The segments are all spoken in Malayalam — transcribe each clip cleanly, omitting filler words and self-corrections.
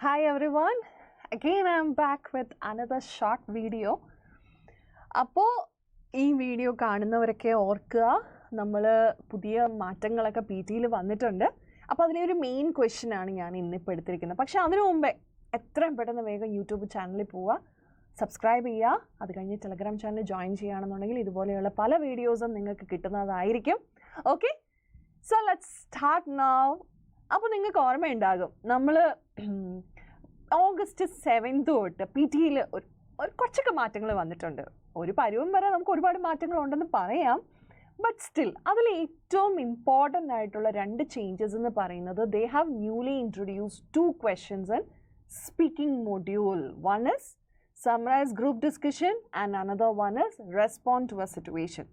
Hi everyone, again I am back with another short video. അപ്പോൾ ഈ വീഡിയോ കാണുന്നവരൊക്കെ ഓർക്കുക, നമ്മൾ പുതിയ മാറ്റങ്ങളൊക്കെ പി ടിയിൽ വന്നിട്ടുണ്ട്. അപ്പോൾ അതിനൊരു മെയിൻ ക്വസ്റ്റ്യൻ ആണ് ഞാൻ ഇന്നിപ്പോൾ എടുത്തിരിക്കുന്നത്. പക്ഷേ അതിനു മുമ്പേ എത്രയും പെട്ടെന്ന് വേഗം യൂട്യൂബ് ചാനലിൽ പോവുക, സബ്സ്ക്രൈബ് ചെയ്യുക, അത് കഴിഞ്ഞ് ടെലഗ്രാം ചാനൽ ജോയിൻ ചെയ്യുകയാണെന്നുണ്ടെങ്കിൽ ഇതുപോലെയുള്ള പല വീഡിയോസും നിങ്ങൾക്ക് കിട്ടുന്നതായിരിക്കും. Okay, so let's start now. അപ്പോൾ നിങ്ങൾക്ക് ഓർമ്മയുണ്ടാകും, നമ്മൾ ഓഗസ്റ്റ് 7 തൊട്ട് പി ടിയിൽ കുറച്ചൊക്കെ മാറ്റങ്ങൾ വന്നിട്ടുണ്ട്. ഒരു പരുവം വരെ നമുക്ക് ഒരുപാട് മാറ്റങ്ങളുണ്ടെന്ന് പറയാം. ബട്ട് സ്റ്റിൽ അതിൽ ഏറ്റവും ഇമ്പോർട്ടൻ്റ് ആയിട്ടുള്ള 2 ചേഞ്ചസ് എന്ന് പറയുന്നത്, they have newly introduce 2 questions in speaking module. One is summarize group discussion and another one is respond to a situation.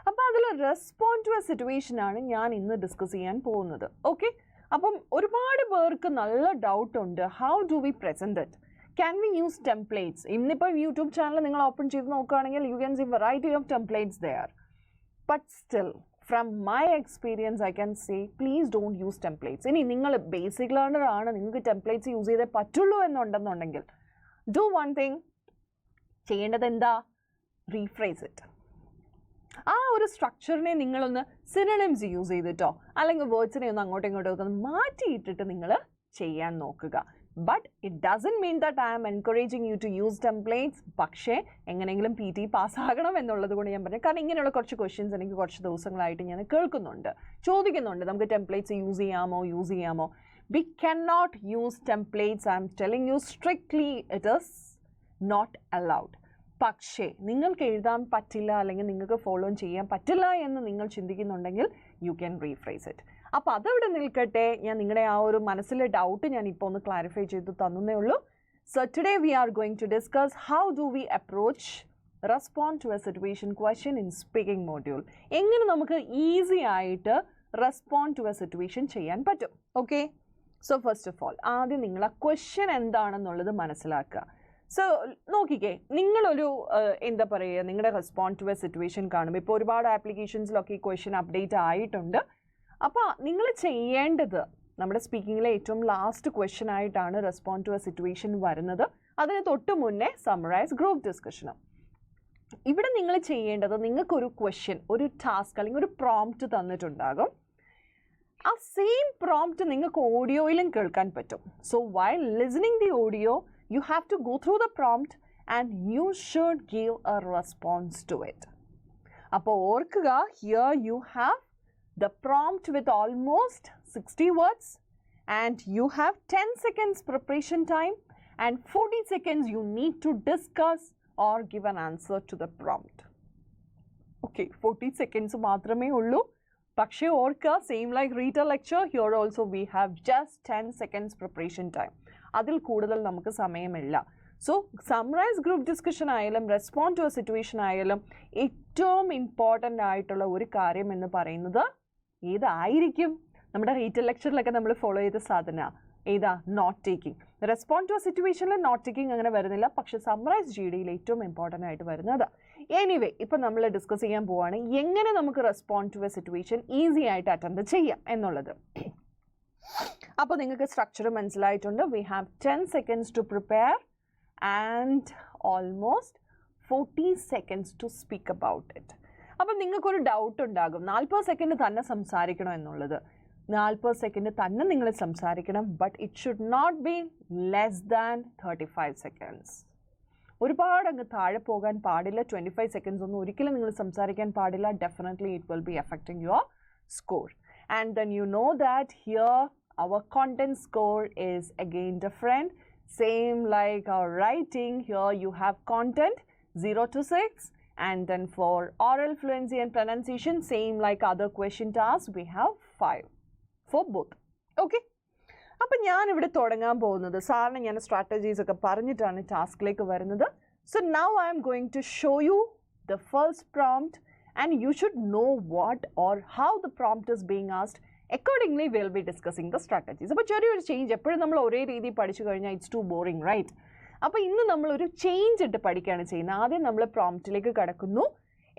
അപ്പോൾ അതിൽ റെസ്പോണ്ട് ടു എ സിറ്റുവേഷൻ ആണ് ഞാൻ ഇന്ന് ഡിസ്കസ് ചെയ്യാൻ പോകുന്നത്. ഓക്കെ, അപ്പം ഒരുപാട് പേർക്ക് നല്ല ഡൗട്ട് ഉണ്ട്, how do we present it, can we use templates. ഇന്നിപ്പോൾ യൂട്യൂബ് ചാനൽ നിങ്ങൾ ഓപ്പൺ ചെയ്ത് നോക്കുകയാണെങ്കിൽ you can see variety of templates there. But still from my experience I can say please don't use templates. ഇനി നിങ്ങൾ ബേസിക് ലേണർ ആണ്, നിങ്ങൾക്ക് ടെംപ്ലേറ്റ്സ് യൂസ് ചെയ്തേ പറ്റുള്ളൂ എന്നുണ്ടെന്നുണ്ടെങ്കിൽ ഡു വൺ തിങ്. ചെയ്യേണ്ടത് എന്താ, റീഫ്രേസ് ഇറ്റ്. ആ ഒരു സ്ട്രക്ചറിനെ നിങ്ങളൊന്ന് സിനോണിംസ് യൂസ് ചെയ്തിട്ടോ അല്ലെങ്കിൽ വേർഡ്സിനെ ഒന്ന് അങ്ങോട്ടും ഇങ്ങോട്ടും ഒക്കെ ഒന്ന് മാറ്റിയിട്ടിട്ട് നിങ്ങൾ ചെയ്യാൻ നോക്കുക. But it doesn't mean that I am encouraging you to use templates. പക്ഷേ എങ്ങനെയെങ്കിലും പി ടി പാസ്സാകണം എന്നുള്ളത് കൊണ്ട് ഞാൻ പറഞ്ഞു. കാരണം ഇങ്ങനെയുള്ള കുറച്ച് ക്വസ്റ്റ്യൻസ് എനിക്ക് കുറച്ച് ദിവസങ്ങളായിട്ട് ഞാൻ കേൾക്കുന്നുണ്ട്, ചോദിക്കുന്നുണ്ട്, നമുക്ക് ടെംപ്ലേറ്റ്സ് യൂസ് ചെയ്യാമോ. We can not use templates. I am telling you strictly it is not allowed. പക്ഷേ നിങ്ങൾക്ക് എഴുതാൻ പറ്റില്ല അല്ലെങ്കിൽ നിങ്ങൾക്ക് ഫോളോ ചെയ്യാൻ പറ്റില്ല എന്ന് നിങ്ങൾ ചിന്തിക്കുന്നുണ്ടെങ്കിൽ യു ക്യാൻ റീഫ്രേസ് ഇറ്റ്. അപ്പോൾ അതവിടെ നിൽക്കട്ടെ. ഞാൻ നിങ്ങളുടെ ആ ഒരു മനസ്സിലെ ഡൗട്ട് ഞാൻ ഇപ്പോൾ ഒന്ന് ക്ലാരിഫൈ ചെയ്ത് തന്നേ ഉള്ളൂ. So today we are going to discuss how do we approach respond to a situation question in speaking module. എങ്ങനെ നമുക്ക് ഈസി ആയിട്ട് റെസ്പോണ്ട് ടു എ സിറ്റുവേഷൻ ചെയ്യാൻ പറ്റും. Okay, so first of all ആദ്യം നിങ്ങൾ ആ ക്വസ്റ്റ്യൻ എന്താണെന്നുള്ളത് മനസ്സിലാക്കുക. സോ നോക്കിക്കേ, നിങ്ങളൊരു എന്താ പറയുക, നിങ്ങളുടെ റെസ്പോണ്ട് ടു എ സിറ്റുവേഷൻ കാണുമ്പോൾ ഇപ്പോൾ ഒരുപാട് ആപ്ലിക്കേഷൻസിലൊക്കെ ഈ ക്വസ്റ്റ്യൻ അപ്ഡേറ്റ് ആയിട്ടുണ്ട്. അപ്പോൾ നിങ്ങൾ ചെയ്യേണ്ടത്, നമ്മുടെ സ്പീക്കിങ്ങിലെ ഏറ്റവും ലാസ്റ്റ് ക്വസ്റ്റ്യൻ ആയിട്ടാണ് റെസ്പോണ്ട് ടു എ സിറ്റുവേഷൻ വരുന്നത്. അതിന് തൊട്ട് മുന്നേ സമ്മറൈസ് ഗ്രൂപ്പ് ഡിസ്കഷനും. ഇവിടെ നിങ്ങൾ ചെയ്യേണ്ടത്, നിങ്ങൾക്കൊരു ക്വസ്റ്റ്യൻ, ഒരു ടാസ്ക് അല്ലെങ്കിൽ ഒരു പ്രോംപ്റ്റ് തന്നിട്ടുണ്ടാകും. ആ സെയിം പ്രോംപ്റ്റ് നിങ്ങൾക്ക് ഓഡിയോയിലും കേൾക്കാൻ പറ്റും. So while listening the audio you have to go through the prompt and you should give a response to it. അപ്പോൾ ഓർക്കുക, here you have the prompt with almost 60 words and you have 10 seconds preparation time and 40 seconds you need to discuss or give an answer to the prompt. Okay, 40 seconds മാത്രമേ ഉള്ളൂ. പക്ഷേ ഓർക്കുക, same like read A lecture, here also we have just 10 seconds preparation time. അതിൽ കൂടുതൽ നമുക്ക് സമയമില്ല. സോ സമ്മറൈസ് ഗ്രൂപ്പ് ഡിസ്കഷൻ ആയാലും റെസ്പോണ്ട് ടു എ സിറ്റുവേഷൻ ആയാലും ഏറ്റവും ഇമ്പോർട്ടൻ്റ് ആയിട്ടുള്ള ഒരു കാര്യം എന്ന് പറയുന്നത് ഏതായിരിക്കും? നമ്മുടെ റീറ്റെയിൽ ലെക്ചറിലൊക്കെ നമ്മൾ ഫോളോ ചെയ്ത സാധന ഏതാ? Note taking. Respond to a സിറ്റുവേഷനിൽ നോട്ട് ടേക്കിംഗ് അങ്ങനെ വരുന്നില്ല, പക്ഷെ സമ്മറൈസ് ജി ഡിയിൽ ഏറ്റവും ഇമ്പോർട്ടൻ്റ് ആയിട്ട് വരുന്നത്. എനിവേ, ഇപ്പം നമ്മൾ ഡിസ്കസ് ചെയ്യാൻ പോവുകയാണ് എങ്ങനെ നമുക്ക് respond to a situation easy ആയിട്ട് അറ്റൻഡ് ചെയ്യാം എന്നുള്ളത്. അപ്പോൾ നിങ്ങൾക്ക് സ്ട്രക്ചർ മനസ്സിലായിട്ടുണ്ട്. We have 10 seconds to prepare and almost 40 seconds to speak about it. അപ്പം നിങ്ങൾക്കൊരു ഡൗട്ട് ഉണ്ടാകും, 40 സെക്കൻഡ് തന്നെ സംസാരിക്കണം എന്നുള്ളത്. 40 സെക്കൻഡ് തന്നെ നിങ്ങൾ സംസാരിക്കണം, but it should not be less than 35 seconds. ഒരുപാട് അങ്ങ് താഴെ പോകാൻ പാടില്ല. 25 seconds ഒന്നും ഒരിക്കലും നിങ്ങൾ സംസാരിക്കാൻ പാടില്ല. Definitely it will be affecting your score. And then you know that here our content score is again different. Same like our writing, here you have content 0 to 6, and then for oral fluency and pronunciation, same like other question tasks, we have 5 for both. Okay, അപ്പോൾ ഞാനിവിടെ തുടങ്ങാൻ പോകുന്നത്, സാറിന് ഞാൻ സ്ട്രാറ്റജീസ് ഒക്കെ പറഞ്ഞിട്ടാണ് ടാസ്കിലേക്ക് വരുന്നത്. So now I am going to show you the first prompt and you should know what or how the prompt is being asked. Accordingly we will be discussing the strategies. അപ്പോൾ ചെറിയൊരു ചേഞ്ച്. എപ്പോഴും നമ്മൾ ഒരേ രീതി പഠിച്ചു കഴിഞ്ഞാൽ ഇറ്റ്സ് ടു ബോറിംഗ്, റൈറ്റ്? അപ്പോൾ ഇന്ന് നമ്മളൊരു ചേഞ്ച് ഇട്ട് പഠിക്കുകയാണ് ചെയ്യുന്നത്. ആദ്യം നമ്മൾ പ്രോംപ്റ്റിലേക്ക് കടക്കുന്നു,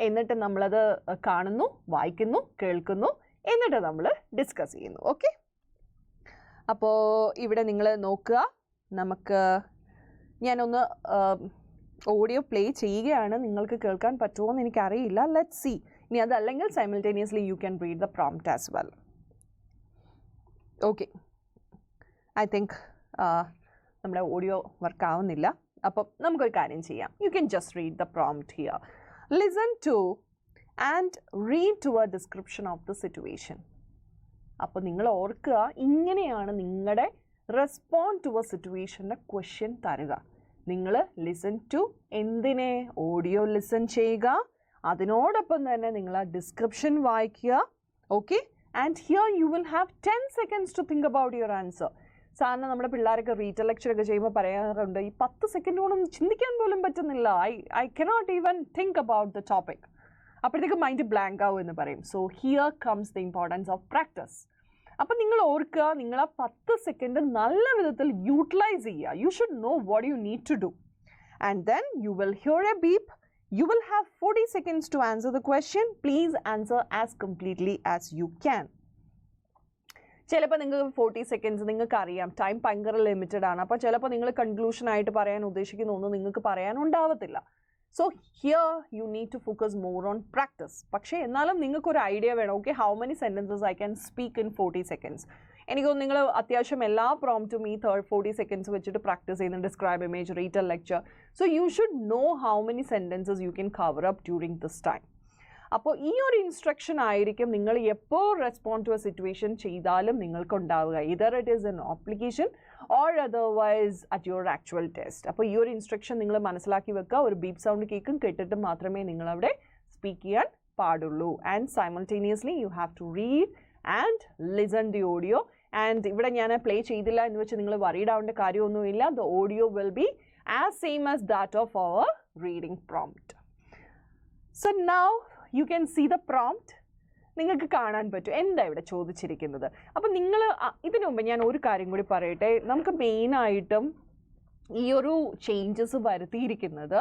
എന്നിട്ട് നമ്മളത് കാണുന്നു, വായിക്കുന്നു, കേൾക്കുന്നു, എന്നിട്ട് നമ്മൾ ഡിസ്കസ് ചെയ്യുന്നു. ഓക്കെ, അപ്പോൾ ഇവിടെ നിങ്ങൾ നോക്കുക, നമുക്ക് ഞാനൊന്ന് ഓഡിയോ പ്ലേ ചെയ്യുകയാണ്, നിങ്ങൾക്ക് കേൾക്കാൻ പറ്റുമോ എന്ന് എനിക്കറിയില്ല. Let's see. ഇനി അതല്ലെങ്കിൽ simultaneously you can read the prompt as well. Okay, I think നമ്മുടെ ഓഡിയോ വർക്ക് ആവുന്നില്ല. അപ്പം നമുക്കൊരു കാര്യം ചെയ്യാം. You can just read the prompt here. Listen to and read to a description of the situation. അപ്പോൾ നിങ്ങൾ ഓർക്കുക, ഇങ്ങനെയാണ് നിങ്ങളുടെ റെസ്പോണ്ട് ടു എ സിറ്റുവേഷൻ്റെ ക്വസ്റ്റ്യൻ തരുക. നിങ്ങൾ ലിസൺ ടു എന്തിനെ? ഓഡിയോ ലിസൺ ചെയ്യുക, അതിനോടൊപ്പം തന്നെ നിങ്ങൾ ആ ഡിസ്ക്രിപ്ഷൻ വായിക്കുക. Okay, and here you will have 10 seconds to think about your answer. സാറിന് നമ്മുടെ പിള്ളേരൊക്കെ റീറ്റൽ ലെക്ചറൊക്കെ ചെയ്യുമ്പോൾ പറയാറുണ്ട്, ഈ 10 സെക്കൻഡ് കൊണ്ടൊന്നും ചിന്തിക്കാൻ പോലും പറ്റുന്നില്ല, I cannot even think about the topic. അപ്പോഴത്തേക്ക് മൈൻഡ് ബ്ലാങ്ക് ആവും എന്ന് പറയും. So here comes the importance of practice. അപ്പം നിങ്ങൾ ഓർക്കുക, നിങ്ങൾ ആ 10 സെക്കൻഡ് നല്ല വിധത്തിൽ യൂട്ടിലൈസ് ചെയ്യുക. You should know what you need to do. And then you will hear a beep. You will have 40 seconds to answer the question. Please answer as completely as you can. ചിലപ്പോൾ നിങ്ങൾക്ക് 40 seconds നിങ്ങൾക്ക് അറിയാം, ടൈം ഭയങ്കര ലിമിറ്റഡ് ആണ്. അപ്പോൾ ചിലപ്പോൾ നിങ്ങൾ കൺക്ലൂഷൻ ആയിട്ട് പറയാൻ ഉദ്ദേശിക്കുന്ന ഒന്നും നിങ്ങൾക്ക് പറയാനുണ്ടാവത്തില്ല. So here you need to focus more on practice. പക്ഷേ എന്നാലും നിങ്ങൾക്കൊരു ഐഡിയ വേണം. Okay, how many sentences I can speak in 40 seconds. എനിക്ക് തോന്നുന്നു നിങ്ങൾ അത്യാവശ്യം എല്ലാ പ്രോംപ്റ്റും ഈ 40 seconds വെച്ചിട്ട് പ്രാക്ടീസ് ചെയ്യുന്ന describe image, retell lecture. So you should know how many sentences you can cover up during this time. അപ്പോൾ ഈ ഒരു ഇൻസ്ട്രക്ഷൻ ആയിരിക്കും നിങ്ങൾ എപ്പോൾ റെസ്പോണ്ട് ടു എ സിറ്റുവേഷൻ ചെയ്താലും നിങ്ങൾക്ക് ഉണ്ടാവുക. Either it is an application or otherwise at your actual test. അപ്പോൾ ഈ ഒരു ഇൻസ്ട്രക്ഷൻ നിങ്ങൾ മനസ്സിലാക്കി വെക്കുക. ഒരു ബീപ്പ് സൗണ്ട് കേൾക്കും, കേട്ടിട്ട് മാത്രമേ നിങ്ങളവിടെ സ്പീക്ക് ചെയ്യാൻ പാടുള്ളൂ. And simultaneously you have to read and listen the audio. And ഇവിടെ ഞാൻ പ്ലേ ചെയ്തില്ല എന്ന് വെച്ച് നിങ്ങൾ വറീഡ് ആവേണ്ട കാര്യമൊന്നുമില്ല. The audio will be as same as that of our reading prompt. So now you can see the prompt. നിങ്ങൾക്ക് കാണാൻ പറ്റും എന്താ ഇവിടെ ചോദിച്ചിരിക്കുന്നത്. അപ്പം നിങ്ങൾ ഇതിനു മുമ്പ് ഞാൻ ഒരു കാര്യം കൂടി പറയട്ടെ. നമുക്ക് മെയിനായിട്ടും ഈ ഒരു ചേഞ്ചസ് വരുത്തിയിരിക്കുന്നത്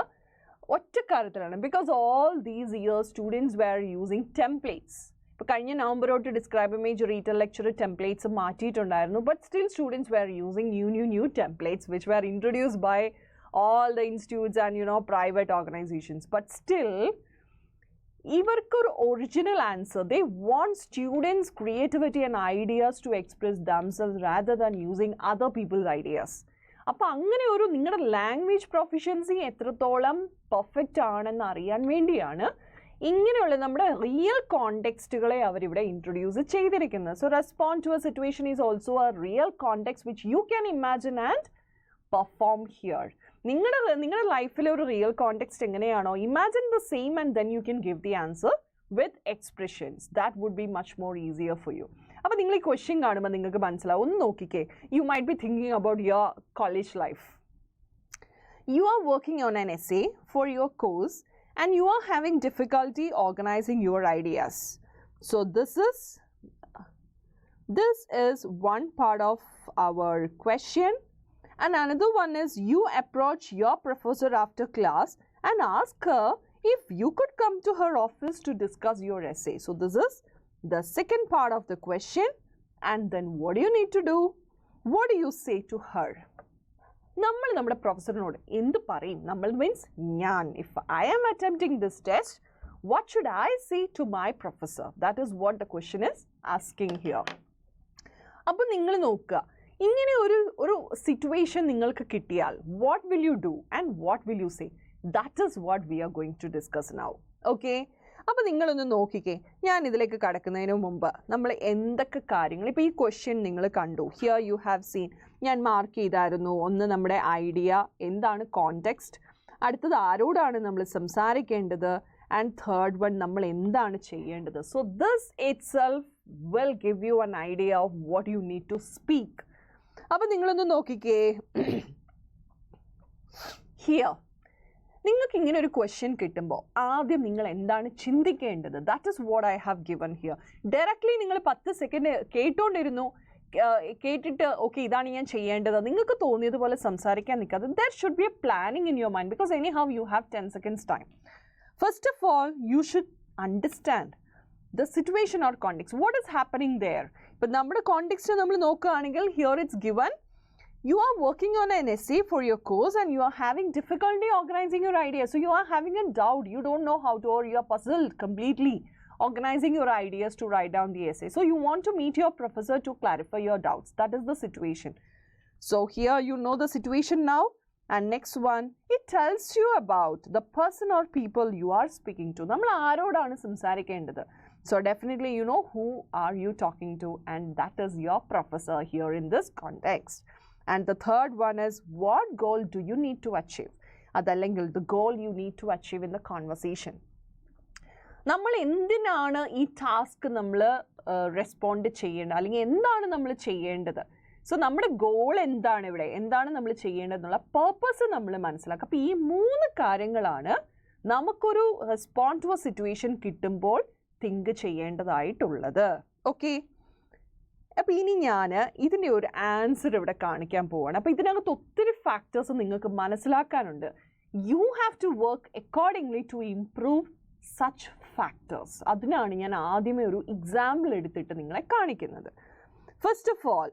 ഒറ്റ കാര്യത്തിലാണ്. Because all these years students were using templates. ഇപ്പോൾ കഴിഞ്ഞ നവംബർ തൊട്ട് describe image, retell lecture templates മാറ്റിയിട്ടുണ്ടായിരുന്നു. But still students were using new templates which were introduced by all the institutes and private organizations. But still ഇവർക്കൊരു original answer. They want students creativity and ideas to express themselves rather than using other people's ideas. അപ്പോൾ അങ്ങനെ ഒരു നിങ്ങളുടെ ലാംഗ്വേജ് പ്രൊഫിഷ്യൻസി എത്രത്തോളം പെർഫെക്റ്റ് ആണെന്ന് അറിയാൻ വേണ്ടിയാണ് ഇങ്ങനെയുള്ള നമ്മുടെ റിയൽ കോണ്ടെക്സ്റ്റുകളെ അവരിവിടെ ഇൻട്രൊഡ്യൂസ് ചെയ്തിരിക്കുന്നത്. So respond to a situation is also a real context which you can imagine and perform here. നിങ്ങളുടെ ലൈഫിലെ ഒരു റിയൽ കോണ്ടെക്സ്റ്റ് എങ്ങനെയാണോ, imagine the same and then you can give the answer with expressions. That would be much more easier for you. അപ്പോൾ നിങ്ങൾ ഈ ക്വസ്റ്റ്യൻ കാണുമ്പോൾ നിങ്ങൾക്ക് മനസ്സിലാവും. ഒന്ന് നോക്കിക്കേ. You might be thinking about your college life. You are working on an essay for your course and you are having difficulty organizing your ideas. So this is one part of our question, and another one is you approach your professor after class and ask her if you could come to her office to discuss your essay. So this is the second part of the question. And then what do you need to do? What do you say to her? നമ്മൾ നമ്മുടെ പ്രൊഫസറിനോട് എന്ത് പറയും? നമ്മൾ മീൻസ് ഞാൻ. If I am attempting this test, what should I say to my professor? That is what the question is asking here. അപ്പോൾ നിങ്ങൾ നോക്കുക, ഇങ്ങനെ ഒരു സിറ്റുവേഷൻ നിങ്ങൾക്ക് കിട്ടിയാൽ what will you do and what will you say? That is what we are going to discuss now. Okay, അപ്പോൾ നിങ്ങളൊന്ന് നോക്കിക്കേ. ഞാൻ ഇതിലേക്ക് കടക്കുന്നതിന് മുമ്പ് നമ്മൾ എന്തൊക്കെ കാര്യങ്ങൾ, ഇപ്പോൾ ഈ ക്വസ്റ്റ്യൻ നിങ്ങൾ കണ്ടു. ഹിയർ യു ഹാവ് സീൻ, ഞാൻ മാർക്ക് ചെയ്തായിരുന്നു. ഒന്ന് നമ്മുടെ ഐഡിയ, എന്താണ് കോണ്ടെക്സ്റ്റ്. അടുത്തത് ആരോടാണ് നമ്മൾ സംസാരിക്കേണ്ടത്. ആൻഡ് തേർഡ് വൺ നമ്മൾ എന്താണ് ചെയ്യേണ്ടത്. So this itself will give you an idea of what you need to speak. അപ്പോൾ നിങ്ങളൊന്ന് നോക്കിക്കേ. ഹിയർ നിങ്ങൾക്ക് ഇങ്ങനെ ഒരു ക്വസ്റ്റ്യൻ കിട്ടുമ്പോൾ ആദ്യം നിങ്ങൾ എന്താണ് ചിന്തിക്കേണ്ടത്? That is what I have given here. Directly നിങ്ങൾ 10 സെക്കൻഡ് കേട്ടോണ്ടിരുന്നു, കേട്ടിട്ട് ഓക്കെ ഇതാണ് ഞാൻ ചെയ്യേണ്ടത് നിങ്ങൾക്ക് തോന്നിയതുപോലെ സംസാരിക്കാൻ നിൽക്കാതെ there should be A planning in your mind, because any how you have 10 seconds time. First of all you should understand the situation or context. What is happening there? But നമ്മുടെ കോണ്ടെക്സ്റ്റ് നമ്മൾ നോക്കുകയാണെങ്കിൽ here it's given you are working on an essay for your course and you are having difficulty organizing your ideas. So you are having a doubt, you don't know how to, or you are puzzled completely organizing your ideas to write down the essay. So you want to meet your professor to clarify your doubts. That is the situation. So here you know the situation now. And next one, it tells you about the person or people you are speaking to. നമ്മൾ ആരോടാണ് സംസാരിക്കേണ്ടത്? So definitely you know who are you talking to, and that is your professor here in this context. And the third one is, what goal do you need to achieve? അതല്ലെങ്കിൽ the goal you need to achieve in the conversation. നമ്മൾ എന്തിനാണ് ഈ ടാസ്ക് നമ്മൾ റെസ്പോണ്ട് ചെയ്യേണ്ടത്, അല്ലെങ്കിൽ എന്താണ് നമ്മൾ ചെയ്യേണ്ടത്? സോ നമ്മുടെ ഗോൾ എന്താണ്, ഇവിടെ എന്താണ് നമ്മൾ ചെയ്യേണ്ടതെന്നുള്ള പേർപ്പസ് നമ്മൾ മനസ്സിലാക്കുക. അപ്പോൾ ഈ 3 കാര്യങ്ങളാണ് നമുക്കൊരു റെസ്പോണ്ട് ടു എ സിറ്റുവേഷൻ കിട്ടുമ്പോൾ തിങ്ക് ചെയ്യേണ്ടതായിട്ടുള്ളത്. ഓക്കെ, അപ്പോൾ ഇനി ഞാൻ ഇതിൻ്റെ ഒരു ആൻസർ ഇവിടെ കാണിക്കാൻ പോവാണ്. അപ്പോൾ ഇതിനകത്ത് ഒത്തിരി ഫാക്ടേഴ്സ് നിങ്ങൾക്ക് മനസ്സിലാക്കാനുണ്ട്. You have to work accordingly to improve such factors. അതിനാണ് ഞാൻ ആദ്യമേ ഒരു എക്സാമ്പിൾ എടുത്തിട്ട് നിങ്ങളെ കാണിക്കുന്നത്. First of all,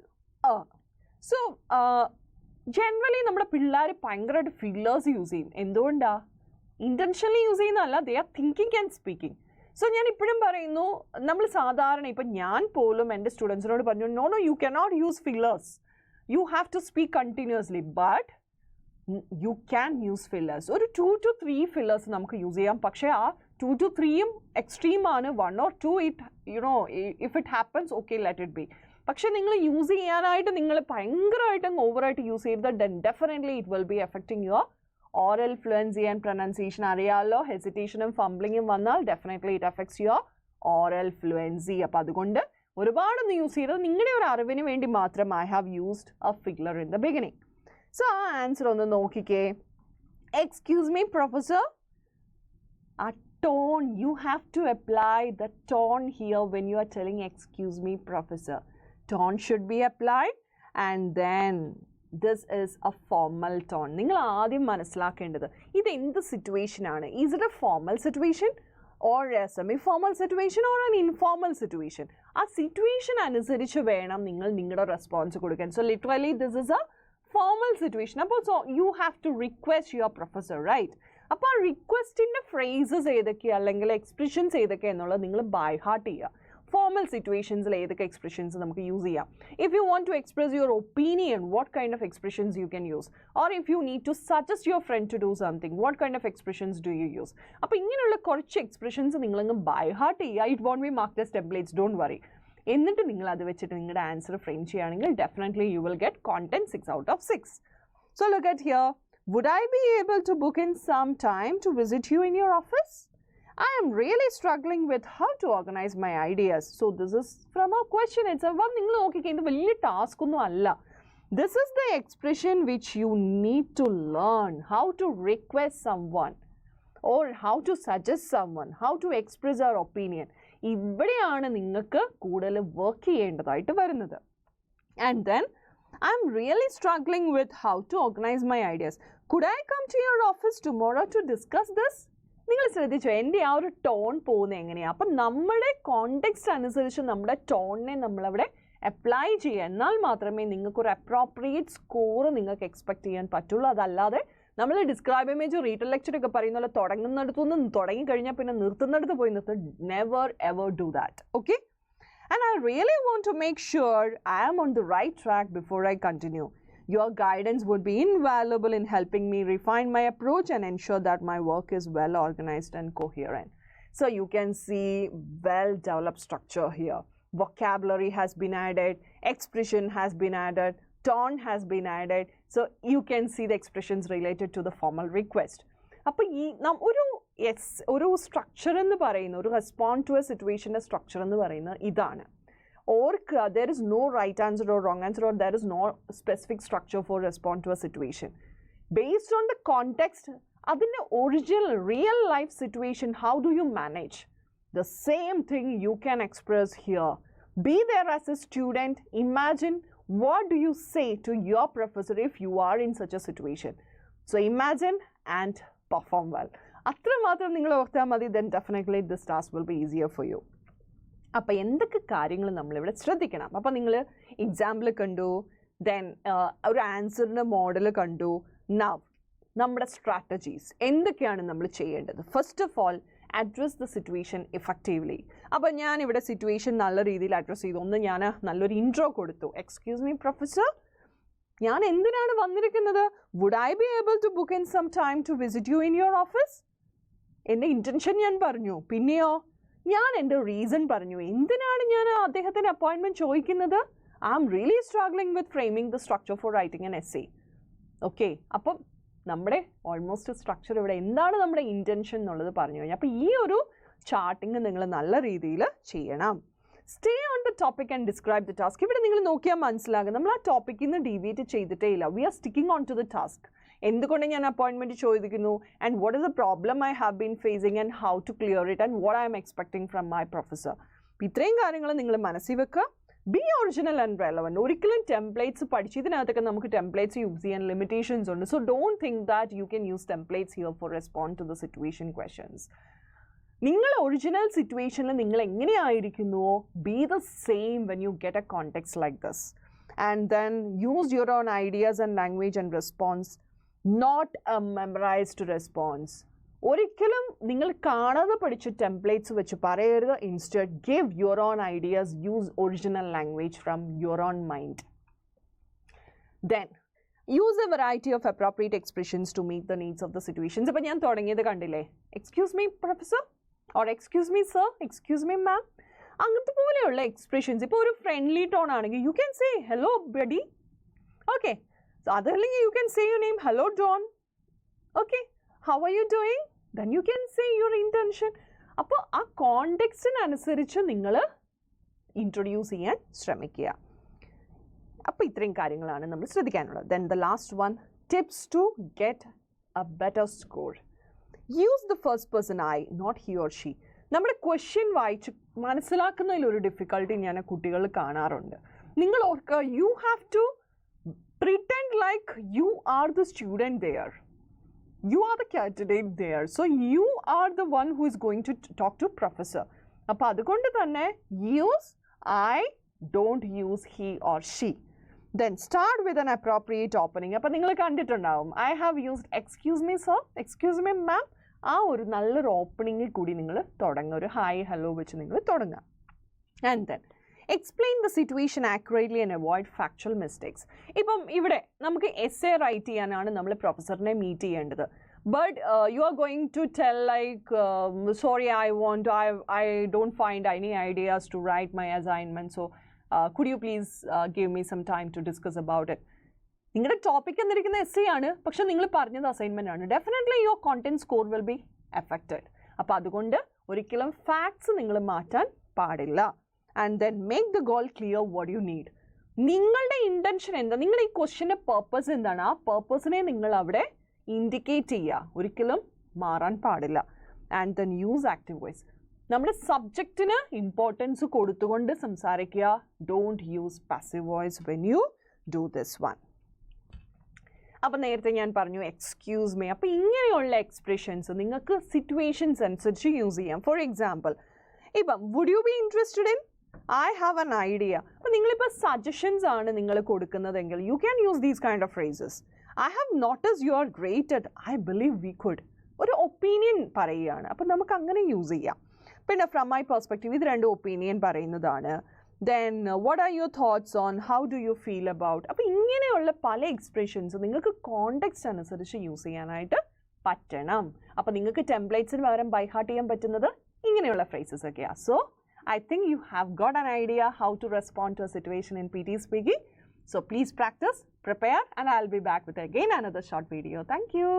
so generally നമ്മുടെ പിള്ളേർ ഭയങ്കരമായിട്ട് ഫില്ലേഴ്സ് യൂസ് ചെയ്യും. എന്തുകൊണ്ടാണ്? ഇൻറ്റൻഷനലി യൂസ് ചെയ്യുന്നതല്ല, they are thinking and speaking. So ഞാൻ ഇപ്പോഴും പറയുന്നു, നമ്മൾ സാധാരണ ഇപ്പം ഞാൻ പോലും എൻ്റെ സ്റ്റുഡൻസിനോട് പറഞ്ഞു, no you cannot use fillers, you have to speak continuously. But you can use fillers. ഒരു 2 to 3 ഫില്ലേഴ്സ് നമുക്ക് യൂസ് ചെയ്യാം. പക്ഷേ ആ 2 to 3 എക്സ്ട്രീമാണ്. 1 or 2 if it happens, okay, let it be. പക്ഷെ നിങ്ങൾ യൂസ് ചെയ്യാനായിട്ട് നിങ്ങൾ ഭയങ്കരമായിട്ട് ഓവറായിട്ട് യൂസ് ചെയ്താൽ definitely it will be affecting your oral fluency and pronunciation. അറിയാമല്ലോ, ഹെസിറ്റേഷനും ഫംബ്ലിങ്ങും വന്നാൽ definitely it effects your oral fluency. അപ്പോൾ അതുകൊണ്ട് ഒരുപാടൊന്നും യൂസ് ചെയ്തത് നിങ്ങളുടെ ഒരു അറിവിന് വേണ്ടി മാത്രം I have used a filler in the beginning. So ആ ആൻസർ ഒന്ന് നോക്കിക്കേ. Excuse me professor. ആ tone, you have to apply the tone here when you are telling excuse me professor. Tone should be applied, and then this is a formal tone. നിങ്ങൾ ആദ്യം മനസ്സിലാക്കേണ്ടത് ഇത് എന്ത് സിറ്റുവേഷൻ ആണ്. Is it a formal situation or a semi-formal situation or an informal situation? ആ സിറ്റുവേഷൻ അനുസരിച്ച് വേണം നിങ്ങൾ നിങ്ങളുടെ റെസ്പോൺസ് കൊടുക്കാൻ. So literally this is a formal situation. അപ്പോൾ so you have to request your professor, right? അപ്പോൾ ആ റിക്വസ്റ്റിൻ്റെ ഫ്രേസസ് ഏതൊക്കെയാണ് അല്ലെങ്കിൽ എക്സ്പ്രഷൻസ് ഏതൊക്കെയാണ് എന്നുള്ളത് നിങ്ങൾ ബൈ ഹാർട്ട് ചെയ്യുക. Formal situations ഏതൊക്കെ expressions നമുക്ക് യൂസ് ചെയ്യാം. If you want to express your opinion, what kind of expressions you can use? Or if you need to suggest your friend to do something, what kind of expressions do you use? അപ്പോൾ ഇങ്ങനെയുള്ള കുറച്ച് എക്സ്പ്രഷൻസ് നിങ്ങളങ്ങ് ബൈ ഹാർട്ട് ചെയ്യുക. It won't be marked as templates, don't worry. എന്നിട്ട് നിങ്ങൾ അത് വെച്ചിട്ട് നിങ്ങളുടെ ആൻസർ ഫ്രെയിം ചെയ്യുകയാണെങ്കിൽ definitely you will get content 6 out of 6. So look at here. Would I be able to book in some time to visit you in your office? I am really struggling with how to organize my ideas. So this is from a question itself. നിങ്ങൾ നോക്കിക്കേ, ഇത് വലിയ ടാസ്ക് ഒന്നും അല്ല. This is the expression which you need to learn, how to request someone or how to suggest someone, how to express our opinion. ഇവിടെയാണ് നിങ്ങൾക്ക് കൂടുതൽ വർക്ക് ചെയ്യേണ്ടതായിട്ട് വരുന്നത്. And then I'm really struggling with how to organize my ideas. Could I come to your office tomorrow to discuss this? നിങ്ങൾ ശ്രദ്ധിച്ചോ എൻ്റെ ആ ഒരു ടോൺ പോകുന്നത് എങ്ങനെയാണ്? അപ്പം നമ്മുടെ കോണ്ടെക്സ്റ്റ് അനുസരിച്ച് നമ്മുടെ ടോണിനെ നമ്മളവിടെ അപ്ലൈ ചെയ്യുക. എന്നാൽ മാത്രമേ നിങ്ങൾക്കൊരു അപ്രോപ്രിയേറ്റ് സ്കോർ നിങ്ങൾക്ക് എക്സ്പെക്ട് ചെയ്യാൻ പറ്റുള്ളൂ. അതല്ലാതെ നമ്മൾ ഡിസ്ക്രൈബ് ഇമേജ് റീറ്റൽ ലെക്ചറൊക്കെ പറയുന്ന പോലെ തുടങ്ങുന്നിടത്തുനിന്ന് തുടങ്ങിക്കഴിഞ്ഞാൽ പിന്നെ നിർത്തുന്നിടത്ത് പോയി നിർത്തും. Never ever do that. Okay? And I really want to make sure I am on the right track before I continue. Your guidance would be invaluable in helping me refine my approach and ensure that my work is well organized and coherent. So you can see well-developed structure here. Vocabulary has been added, expression has been added, tone has been added. So you can see the expressions related to the formal request. അപ്പോൾ ഈ ഒരു സ്ട്രക്ചർ എന്ന് പറയുന്ന ഒരു റെസ്പോണ്ട് ടു എ സിറ്റുവേഷൻ്റെ സ്ട്രക്ചർ എന്ന് പറയുന്നത് ഇതാണ്. ഓർക്കുക, there is no right answer or wrong answer, or there is no specific structure for respond to a situation. Based on the context, അതിൻ്റെ original real life situation, how do you manage? The same thing you can express here. Be there as a student. Imagine what do you say to your professor if you are in such a situation. So imagine and perform well. അത്രമാത്രം നിങ്ങൾ ഓർത്താൽ മതി, then definitely this task will be easier for you. അപ്പോൾ എന്തൊക്കെ കാര്യങ്ങൾ നമ്മളിവിടെ ശ്രദ്ധിക്കണം? അപ്പോൾ നിങ്ങൾ എക്സാമ്പിൾ കണ്ടു, ദെൻ ഒരു ആൻസറിൻ്റെ മോഡൽ കണ്ടു. നൗ നമ്മുടെ സ്ട്രാറ്റജീസ് എന്തൊക്കെയാണ് നമ്മൾ ചെയ്യേണ്ടത്? First of all, address the situation effectively. അപ്പോൾ ഞാനിവിടെ സിറ്റുവേഷൻ നല്ല രീതിയിൽ അഡ്രസ്സ് ചെയ്തു. ഒന്ന് ഞാൻ നല്ലൊരു ഇൻട്രോ കൊടുത്തു. എക്സ്ക്യൂസ് മീ പ്രൊഫസർ, ഞാൻ എന്തിനാണ് വന്നിരിക്കുന്നത്? Would I be able to book in some time to visit you in your office? എൻ്റെ ഇൻറ്റൻഷൻ ഞാൻ പറഞ്ഞു. പിന്നെയോ ഞാൻ എൻ്റെ റീസൺ പറഞ്ഞു. എന്തിനാണ് ഞാൻ അദ്ദേഹത്തിൻ്റെ അപ്പോയിൻമെൻറ്റ് ചോദിക്കുന്നത്? I am really struggling with framing the structure for writing an essay. Okay, അപ്പം നമ്മുടെ ഓൾമോസ്റ്റ് സ്ട്രക്ചർ ഇവിടെ എന്താണ് നമ്മുടെ ഇൻറ്റൻഷൻ എന്നുള്ളത് പറഞ്ഞു കഴിഞ്ഞാൽ, അപ്പോൾ ഈ ഒരു ചാർട്ടിങ് നിങ്ങൾ നല്ല രീതിയിൽ ചെയ്യണം. Stay on the topic and describe the task. ഇവിടെ നിങ്ങൾ നോക്കിയാൽ മനസ്സിലാകും നമ്മൾ ആ ടോപ്പിക്കിൽ നിന്ന് ഡീവിയേറ്റ് ചെയ്തിട്ടേ ഇല്ല. We are sticking on to the task. എന്തുകൊണ്ട് ഞാൻ അപ്പോയിൻമെൻറ്റ് ചോദിക്കുന്നു, and what is the problem I have been facing and how to clear it and what I am expecting from my professor. ഇത്രയും കാര്യങ്ങൾ നിങ്ങൾ മനസ്സിൽ വെക്കുക. Be original and relevant. ഒരിക്കലും ടെംപ്ലേറ്റ്സ് പഠിച്ച് ഇതിനകത്തൊക്കെ നമുക്ക് ടെംപ്ലേറ്റ്സ് യൂസ് ചെയ്യാൻ ലിമിറ്റേഷൻസ് ഉണ്ട്. So don't think that you can use templates here for respond to the situation questions. നിങ്ങൾ ഒറിജിനൽ സിറ്റുവേഷനിൽ നിങ്ങൾ എങ്ങനെയായിരിക്കുന്നുവോ, be the same when you get a context like this. And then use your own ideas and language and response, not a memorised response. ഒരിക്കലും നിങ്ങൾ കാണാതെ പഠിച്ച ടെംപ്ലേറ്റ്സ് വെച്ച് പറയരുത്. Instead give your own ideas, use original language from your own mind. Then use a variety of appropriate expressions to meet the needs of the situations. ഇപ്പോൾ ഞാൻ തുടങ്ങിയത് കണ്ടില്ലേ, excuse me professor or excuse me sir, excuse me ma'am, അങ്ങനത്തെ പോലെയുള്ള എക്സ്പ്രഷൻസ്. ഇപ്പോൾ ഒരു ഫ്രണ്ട്ലി ടോൺ ആണെങ്കിൽ you can say hello buddy. Okay, അതല്ലെങ്കിൽ you can say your name, hello John. Okay, how are you doing? Then you can say your intention. അപ്പോൾ ആ കോണ്ടെക്സ്റ്റിനനുസരിച്ച് നിങ്ങൾ ഇൻട്രൊഡ്യൂസ് ചെയ്യാൻ ശ്രമിക്കുക. അപ്പോൾ ഇത്രയും കാര്യങ്ങളാണ് നമ്മൾ ശ്രദ്ധിക്കാനുള്ളത്. Then the last one, tips to get a better score. Use the first person I, not he or she. നമ്മുടെ ക്വസ്റ്റ്യൻ വായിച്ച് മനസ്സിലാക്കുന്നതിലൊരു ഡിഫിക്കൽട്ടി ഞാൻ കുട്ടികൾ കാണാറുണ്ട്. നിങ്ങൾ ഓർക്കുക, you have to pretend like you are the student there. You are the candidate there. So you are the one who is going to talk to professor. അപ്പോൾ അതുകൊണ്ട് തന്നെ use I, don't use he or she. Then start with an appropriate opening. അപ്പോൾ നിങ്ങൾ കണ്ടിട്ടുണ്ടാവും, I have used excuse me sir, excuse me ma'am. ആ ഒരു നല്ലൊരു ഓപ്പണിങ്ങിൽ കൂടി നിങ്ങൾ തുടങ്ങുക. ഒരു ഹായ് ഹലോ വെച്ച് നിങ്ങൾ തുടങ്ങുക. And then explain the situation accurately and avoid factual mistakes. ഇപ്പം ഇവിടെ നമുക്ക് എസ്സേ റൈറ്റ് ചെയ്യാനാണ് നമ്മൾ പ്രൊഫസറിനെ മീറ്റ് ചെയ്യേണ്ടത്. But you are going to tell like sorry I don't find any ideas to write my assignment, so could you please give me some time to discuss about it. നിങ്ങളുടെ ടോപ്പിക് എന്നിരിക്കുന്ന എസ്സേ ആണ്, പക്ഷെ നിങ്ങൾ പറഞ്ഞത് അസൈൻമെൻ്റ് ആണ്. Definitely your content score will be affected. അപ്പോൾ അതുകൊണ്ട് ഒരിക്കലും ഫാക്ട്സ് നിങ്ങൾ മാറ്റാൻ പാടില്ല. And then make the goal clear what you need. നിങ്ങളുടെ ഇൻറ്റൻഷൻ എന്താ, നിങ്ങളുടെ ഈ ക്വസ്റ്റ്യൻ്റെ പേർപ്പസ് എന്താണ്, ആ പേർപ്പസിനെ നിങ്ങൾ അവിടെ ഇൻഡിക്കേറ്റ് ചെയ്യുക. ഒരിക്കലും മാറാൻ പാടില്ല. And then use active voice. നമ്മുടെ സബ്ജക്റ്റിന് ഇമ്പോർട്ടൻസ് കൊടുത്തുകൊണ്ട് സംസാരിക്കുക. Don't use passive voice when you do this one. അപ്പം നേരത്തെ ഞാൻ പറഞ്ഞു എക്സ്ക്യൂസ് മീ. അപ്പോൾ ഇങ്ങനെയുള്ള എക്സ്പ്രഷൻസ് നിങ്ങൾക്ക് സിറ്റുവേഷൻസ് അനുസരിച്ച് യൂസ് ചെയ്യാം. ഫോർ എക്സാമ്പിൾ, ഇപ്പം would you be interested in, I have an idea. അപ്പം നിങ്ങളിപ്പോൾ സജഷൻസ് ആണ് നിങ്ങൾ കൊടുക്കുന്നതെങ്കിൽ you can use these kind of phrases. I have notice you are great at, I believe we could. ഒരു ഒപ്പീനിയൻ പറയുകയാണ്, അപ്പം നമുക്ക് അങ്ങനെ യൂസ് ചെയ്യാം. പിന്നെ ഫ്രം മൈ പെർസ്പെക്റ്റീവ്, ഇത് രണ്ട് ഒപ്പീനിയൻ പറയുന്നതാണ്. Then what are your thoughts on, how do you feel about. അപ്പോൾ ഇങ്ങനെയുള്ള പല എക്സ്പ്രഷൻസ് നിങ്ങൾക്ക് കോണ്ടെക്സ്റ്റ് അനുസരിച്ച് യൂസ് ചെയ്യാനായിട്ട് പറ്റണം. അപ്പോൾ നിങ്ങൾക്ക് ടെംപ്ലേറ്റ്സിന് പകരം ബൈ ഹാർട്ട് ചെയ്യാൻ പറ്റുന്നത് ഇങ്ങനെയുള്ള ഫ്രേസസ് ഒക്കെയാണ്. So I think you have got an idea how to respond to a situation in PT speaking. So please practice, prepare, and I'll be back with again another short video. Thank you.